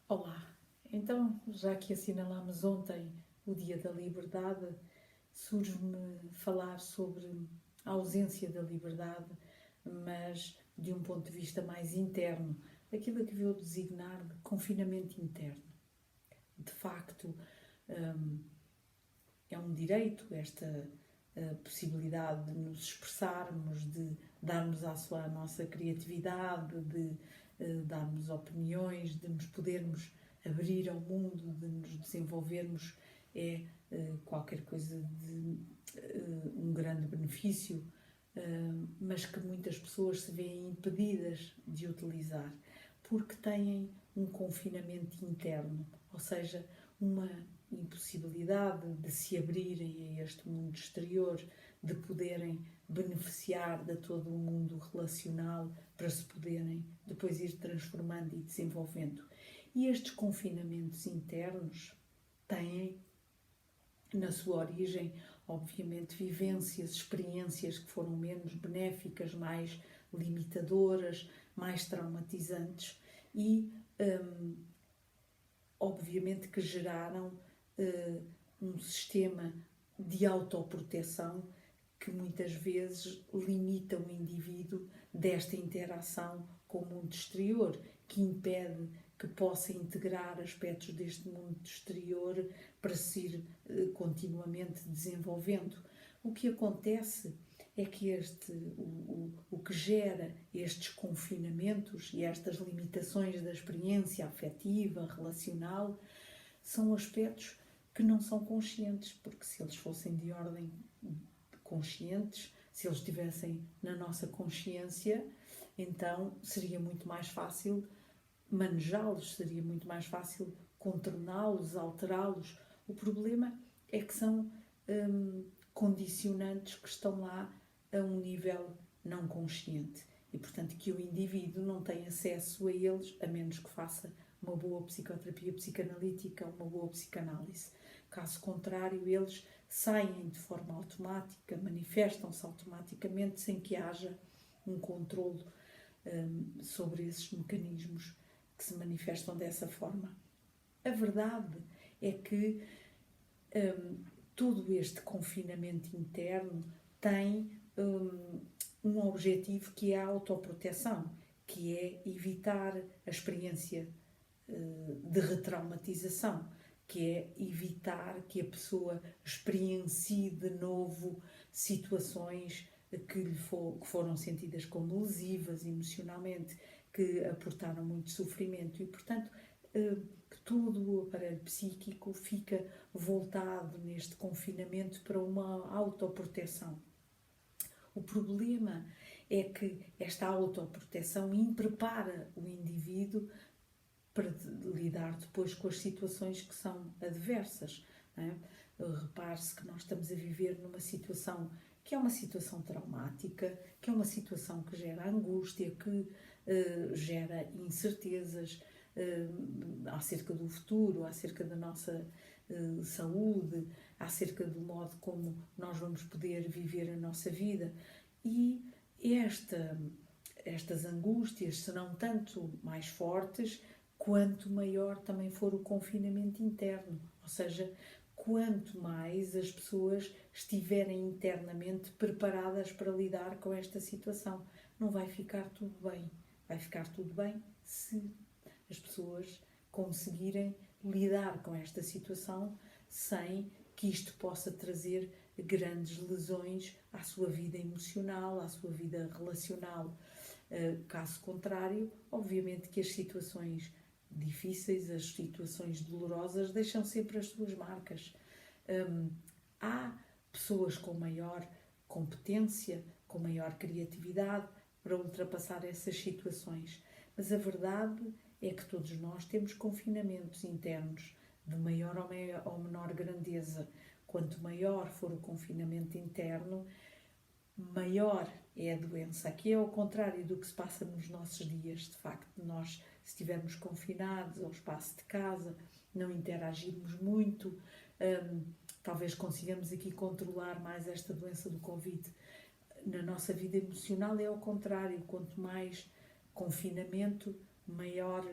Olá, então, já que assinalámos ontem o Dia da Liberdade, surge-me falar sobre a ausência da liberdade, mas de um ponto de vista mais interno, aquilo que vou designar de confinamento interno. De facto, hum, é um direito esta possibilidade de nos expressarmos, de darmos à nossa criatividade, de darmos opiniões, de nos podermos abrir ao mundo, de nos desenvolvermos, é qualquer coisa de um grande benefício, mas que muitas pessoas se veem impedidas de utilizar porque têm um confinamento interno, ou seja, uma impossibilidade de se abrirem a este mundo exterior, de poderem beneficiar de todo o mundo relacional para se poderem depois ir transformando e desenvolvendo. E estes confinamentos internos têm na sua origem, obviamente, vivências, experiências que foram menos benéficas, mais limitadoras, mais traumatizantes e, obviamente, que geraram um sistema de autoproteção que muitas vezes limita o indivíduo desta interação com o mundo exterior, que impede que possa integrar aspectos deste mundo exterior para se ir continuamente desenvolvendo. O que acontece é que o que gera estes confinamentos e estas limitações da experiência afetiva, relacional, são aspectos que não são conscientes, porque se eles fossem de ordem conscientes, se eles estivessem na nossa consciência, então seria muito mais fácil manejá-los, seria muito mais fácil contorná-los, alterá-los. O problema é que são condicionantes que estão lá a um nível não consciente e, portanto, que o indivíduo não tem acesso a eles a menos que faça uma boa psicoterapia psicanalítica, uma boa psicanálise. Caso contrário, eles saem de forma automática, manifestam-se automaticamente sem que haja um controlo sobre esses mecanismos que se manifestam dessa forma. A verdade é que todo este confinamento interno tem um objetivo que é a autoproteção, que é evitar a experiência de retraumatização, que é evitar que a pessoa experiencie de novo situações que foram sentidas como lesivas emocionalmente, que aportaram muito sofrimento e, portanto, que todo o aparelho psíquico fica voltado neste confinamento para uma autoproteção. O problema é que esta autoproteção imprepara o indivíduo para lidar depois com as situações que são adversas. Não é? Repare-se que nós estamos a viver numa situação que é uma situação traumática, que é uma situação que gera angústia, que gera incertezas acerca do futuro, acerca da nossa saúde, acerca do modo como nós vamos poder viver a nossa vida. E estas angústias serão tanto mais fortes quanto maior também for o confinamento interno, ou seja, quanto mais as pessoas estiverem internamente preparadas para lidar com esta situação. Não vai ficar tudo bem. Vai ficar tudo bem se as pessoas conseguirem lidar com esta situação sem que isto possa trazer grandes lesões à sua vida emocional, à sua vida relacional. Caso contrário, obviamente que as situações difíceis, as situações dolorosas deixam sempre as suas marcas. Há pessoas com maior competência, com maior criatividade para ultrapassar essas situações, mas a verdade é que todos nós temos confinamentos internos de maior ou menor grandeza. Quanto maior for o confinamento interno, maior é a doença. Aqui é ao contrário do que se passa nos nossos dias. De facto, nós, se estivermos confinados ao espaço de casa, não interagirmos muito, talvez consigamos aqui controlar mais esta doença do Covid. Na nossa vida emocional é ao contrário. Quanto mais confinamento, maior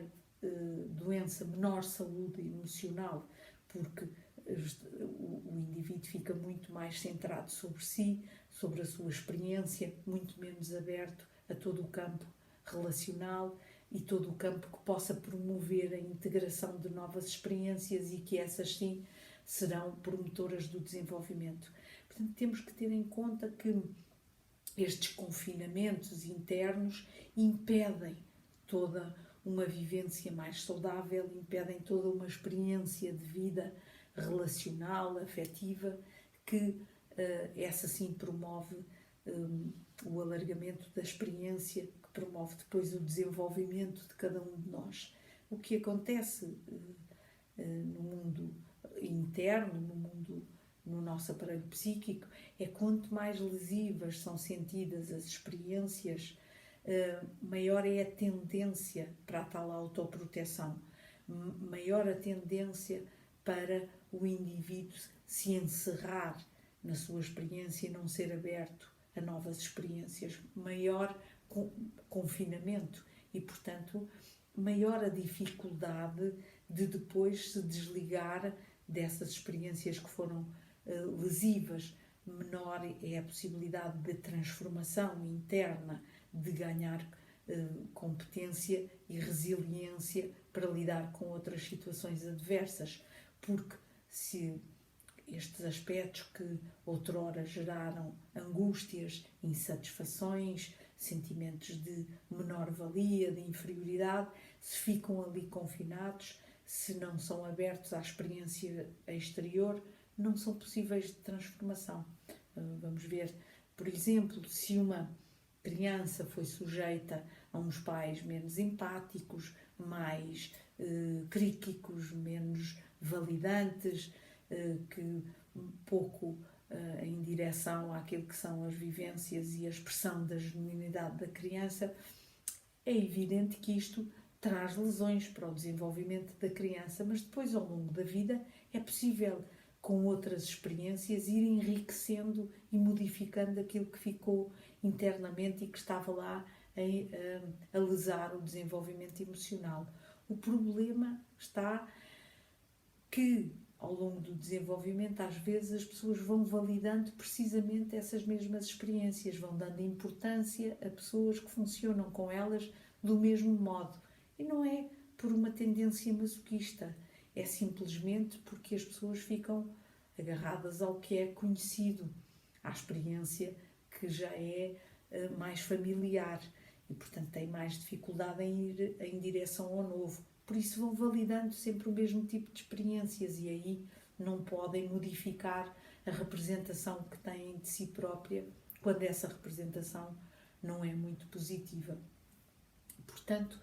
doença, menor saúde emocional, porque o indivíduo fica muito mais centrado sobre si, sobre a sua experiência, muito menos aberto a todo o campo relacional e todo o campo que possa promover a integração de novas experiências e que essas sim serão promotoras do desenvolvimento. Portanto, temos que ter em conta que estes confinamentos internos impedem toda uma vivência mais saudável, impedem toda uma experiência de vida relacional, afetiva, que essa sim promove o alargamento da experiência, que promove depois o desenvolvimento de cada um de nós. O que acontece no mundo interno, no nosso aparelho psíquico, é quanto mais lesivas são sentidas as experiências, maior é a tendência para a tal autoproteção, maior a tendência para o indivíduo se encerrar na sua experiência e não ser aberto a novas experiências, maior confinamento e, portanto, maior a dificuldade de depois se desligar dessas experiências que foram lesivas, menor é a possibilidade de transformação interna, de ganhar competência e resiliência para lidar com outras situações adversas, porque se estes aspectos que outrora geraram angústias, insatisfações, sentimentos de menor-valia, de inferioridade, se ficam ali confinados, se não são abertos à experiência exterior, não são possíveis de transformação. Vamos ver, por exemplo, se uma criança foi sujeita a uns pais menos empáticos, mais críticos, menos validantes, que pouco em direção àquilo que são as vivências e a expressão da genuinidade da criança, é evidente que isto traz lesões para o desenvolvimento da criança, mas depois, ao longo da vida, é possível, com outras experiências, ir enriquecendo e modificando aquilo que ficou internamente e que estava lá a lesar o desenvolvimento emocional. O problema está que, ao longo do desenvolvimento, às vezes as pessoas vão validando precisamente essas mesmas experiências, vão dando importância a pessoas que funcionam com elas do mesmo modo. E não é por uma tendência masoquista, é simplesmente porque as pessoas ficam agarradas ao que é conhecido, à experiência que já é mais familiar e, portanto, têm mais dificuldade em ir em direção ao novo. Por isso vão validando sempre o mesmo tipo de experiências e aí não podem modificar a representação que têm de si própria quando essa representação não é muito positiva. Portanto,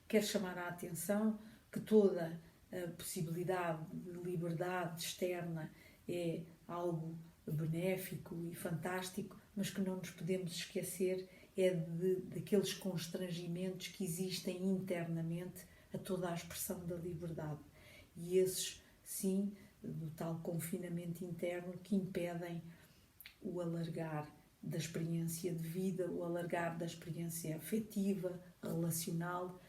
quero chamar a atenção que toda a possibilidade de liberdade externa é algo benéfico e fantástico, mas que não nos podemos esquecer é daqueles constrangimentos que existem internamente a toda a expressão da liberdade. E esses, sim, do tal confinamento interno que impedem o alargar da experiência de vida, o alargar da experiência afetiva, relacional,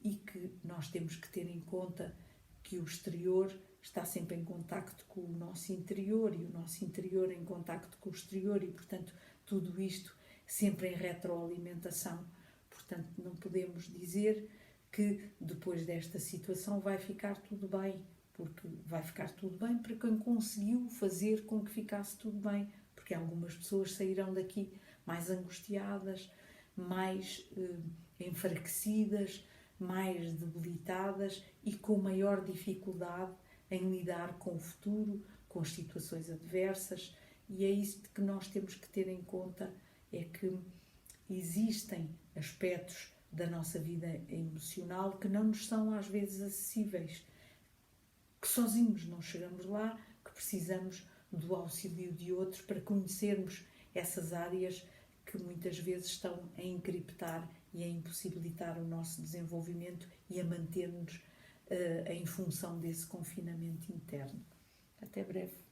e que nós temos que ter em conta que o exterior está sempre em contacto com o nosso interior e o nosso interior em contacto com o exterior e, portanto, tudo isto sempre em retroalimentação. Portanto, não podemos dizer que depois desta situação vai ficar tudo bem, porque vai ficar tudo bem para quem conseguiu fazer com que ficasse tudo bem, porque algumas pessoas sairão daqui mais angustiadas, mais enfraquecidas, mais debilitadas e com maior dificuldade em lidar com o futuro, com as situações adversas, e é isso que nós temos que ter em conta, é que existem aspectos da nossa vida emocional que não nos são às vezes acessíveis, que sozinhos não chegamos lá, que precisamos do auxílio de outros para conhecermos essas áreas que muitas vezes estão a encriptar e a impossibilitar o nosso desenvolvimento e a manter-nos em função desse confinamento interno. Até breve.